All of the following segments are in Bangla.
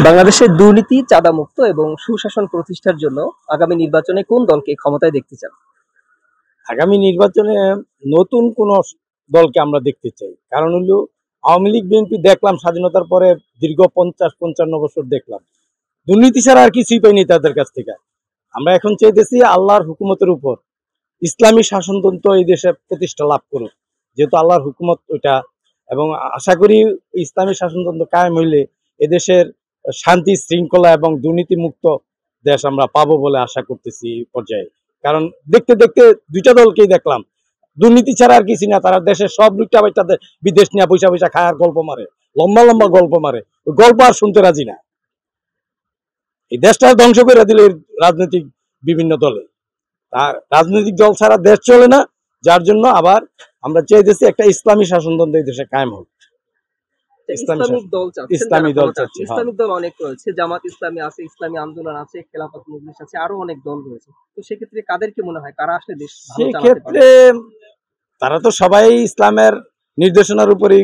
বাংলাদেশের দুর্নীতি, চাঁদামুক্ত এবং সুশাসন প্রতিষ্ঠার জন্য আগামী নির্বাচনে কোন দলকে ক্ষমতায় দেখতে চান? আগামী নির্বাচনে নতুন কোন দলকে আমরা দেখতে চাই। কারণ হলো আওয়ামী লীগ বিএনপি দেখলাম স্বাধীনতার পরে দীর্ঘ 50-55 বছর দেখলাম দুর্নীতি ছাড়া আর কিছুই পাইনি তাদের কাছ থেকে। আমরা এখন চাইতেছি আল্লাহর হুকুমতের উপর ইসলামী শাসনতন্ত্র এই দেশে প্রতিষ্ঠা লাভ করুক, যেহেতু আল্লাহর হুকুমত ওইটা। এবং আশা করি ইসলামী শাসনতন্ত্র কায়েম হইলে এদেশের শান্তি শৃঙ্খলা এবং দুর্নীতি মুক্ত দেশ আমরা পাবো বলে আশা করতেছি এই পর্যায়ে। কারণ দেখতে দেখতে দুইটা দলকেই দেখলাম দুর্নীতি ছাড়া আর কিছু না, তারা দেশের সব লুটটা বাইটা বিদেশ নিয়ে পয়সা পয়সা খায় আর গল্প মারে, লম্বা লম্বা গল্প মারে। ওই গল্প আর শুনতে রাজি না। এই দেশটা ধ্বংস করে দিল রাজনৈতিক বিভিন্ন দলে। আর রাজনৈতিক দল ছাড়া দেশ চলে না, যার জন্য আবার আমরা চাইতেছি একটা ইসলামী শাসনতন্ত্র এই দেশে কায়েম হোক। ইসলামিক দল চাচ্ছেন, ইসলামিক দল চাচ্ছি। ইসলামিক দল অনেক রয়েছে, জামাত ইসলামী আছে, ইসলামী আন্দোলন আছে, খেলাফত মজলিস আছে, আরো অনেক দল রয়েছে। তো সেক্ষেত্রে কাদেরকে মনে হয় কারা আসলে দেশ ভালো চালাতে পারবে? সেক্ষেত্রে তারা তো সবাই ইসলামের নির্দেশনার উপরে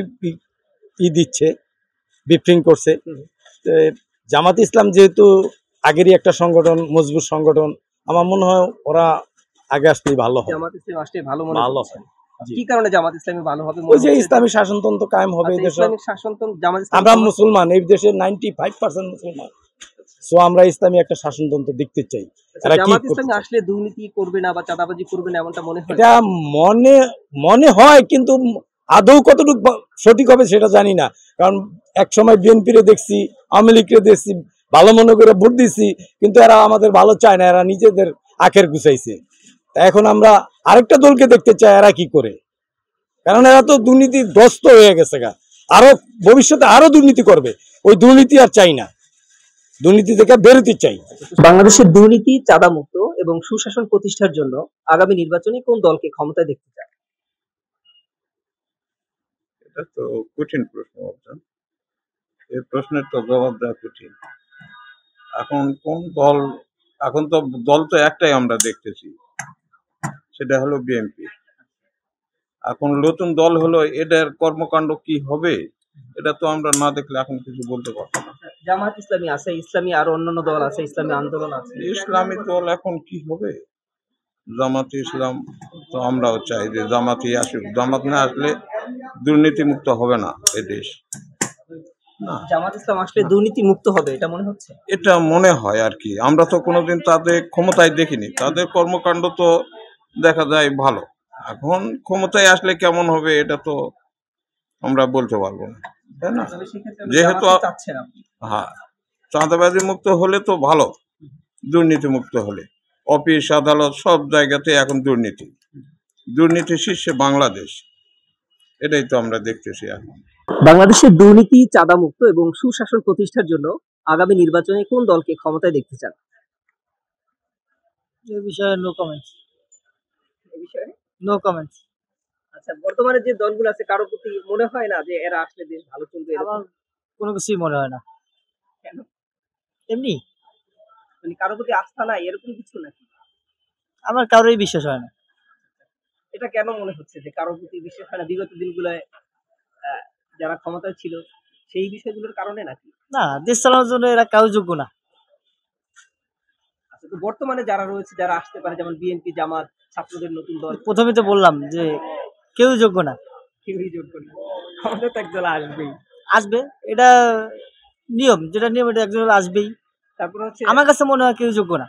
দিচ্ছে, ব্রিফিং করছে। জামাত ইসলাম যেহেতু আগেরই একটা সংগঠন, মজবুত সংগঠন, আমার মনে হয় ওরা আগে আসলেই ভালো হয়। জামাত ইসলাম আসলে ভালো মনে ভালো হচ্ছে। হয়। কি কারণে জামাত ইসলামী ভালো হবে? ওই যে ইসলামী শাসনতন্ত্র কায়েম হবে এই দেশে। ইসলামিক শাসনতন্ত্র জামাত ইসলাম, আমরা মুসলমান, এই দেশের 95% মুসলমান। সো আমরা ইসলামী একটা শাসনতন্ত্র দেখতে চাই। জামাত ইসলামী আসলে দুর্নীতি করবে না বা চাঁদাবাজি করবে না এমনটা মনে হয়? এটা মনে হয়, কিন্তু আদৌ কতটুকু সঠিক হবে সেটা জানি না। কারণ এক সময় বিএনপিরে দেখছি, আওয়ামী লীগকে দেখছি, ভালো মনে করে ভোট দিচ্ছি, কিন্তু এরা আমাদের ভালো চায় না, এরা নিজেদের আখের গুছাইছে। এখন আমরা আরেকটা দলকে দেখতে চাই এরা কি করে, কারণ এরা তো দুর্নীতিগ্রস্ত হয়ে গেছে গা, আরো ভবিষ্যতে আরো দুর্নীতি করবে। ওই দুর্নীতি আর চাই না, দুর্নীতি থেকে বেরোতে চাই। বাংলাদেশের দুর্নীতি, চাঁদামুক্ত এবং সুশাসন প্রতিষ্ঠার জন্য আগামী নির্বাচনে কোন দলকে ক্ষমতায় দেখতে চান? এটা তো কঠিন প্রশ্ন ভাবছেন, এই প্রশ্নের তো জবাব দেওয়া কঠিন। এখন কোন দল, এখন তো দল তো একটাই আমরা দেখতেছি, সেটা হলো বিএনপি। এখন নতুন দল হলো, এদের কর্মকাণ্ড কি হবে এটা তো আমরা না দেখলে এখন কিছু বলতে পারবো না। জামাত ইসলামী আছে, ইসলামী আরো অন্যান্য দল আছে, ইসলামী আন্দোলন আছে। ইসলামী দল এখন কি হবে? জামাতে ইসলাম তো আমরাও চাই যে জামাতই আসুক। জামাত না আসলে দুর্নীতি মুক্ত হবে না এ দেশ। জামাত ইসলাম আসলে দুর্নীতি মুক্ত হবে এটা মনে হচ্ছে? এটা মনে হয় আর কি। আমরা তো কোনোদিন তাদের ক্ষমতায় দেখিনি, তাদের কর্মকাণ্ড তো দেখা যায় ভালো। এখন ক্ষমতায় আসলে কেমন হবে এটা তো আমরা বলতে পারবো না, তাই না? যেহেতু হ্যাঁ, চাঁদাবাজি মুক্ত হলে তো ভালো, দুর্নীতি মুক্ত হলে। অফিস আদালত সব জায়গাতে এখন দুর্নীতি, দুর্নীতি শীর্ষে বাংলাদেশ, এটাই তো আমরা দেখতেছি এখন। বাংলাদেশের দুর্নীতি, চাঁদামুক্ত এবং সুশাসন প্রতিষ্ঠার জন্য আগামী নির্বাচনে কোন দলকে ক্ষমতায় দেখতে চান? এই বিষয়ে নো কমেন্টস। এই বিষয়ে নো কমেন্টস। আচ্ছা, বর্তমানে যে দলগুলো আছে কারো প্রতি মনে হয় না যে এরা আসলে দেশ ভালো চলবে? আমার কোনো কিছুই মনে হয় না। কেন? এমনি মানে কারো প্রতি আস্থা নাই এরকম কিছু নাকি? আমার কারোরই বিশ্বাস হয় না। এটা কেন মনে হচ্ছে যে কারো প্রতি বিশ্বাস হয় না? বিগত দিনগুলোয় যারা ক্ষমতায় ছিল সেই বিষয়গুলোর কারণে নাকি? না, দেশ চালানোর জন্য এরা কাউ যোগ্য না। আচ্ছা, তো বর্তমানে যারা রয়েছে, যারা আসতে পারে, যেমন বিএনপি, জামাত, ছাত্রদের নতুন দল, প্রথমে তো বললাম যে কেউ যোগ্য না। কেউই যোগ্য না। আমাদের তো একদল আসবেই। আসবে, এটা নিয়ম, যেটা নিয়ম এটা একজন আসবেই। তারপর হচ্ছে আমার কাছে মনে হয় কেউ যোগ্য না।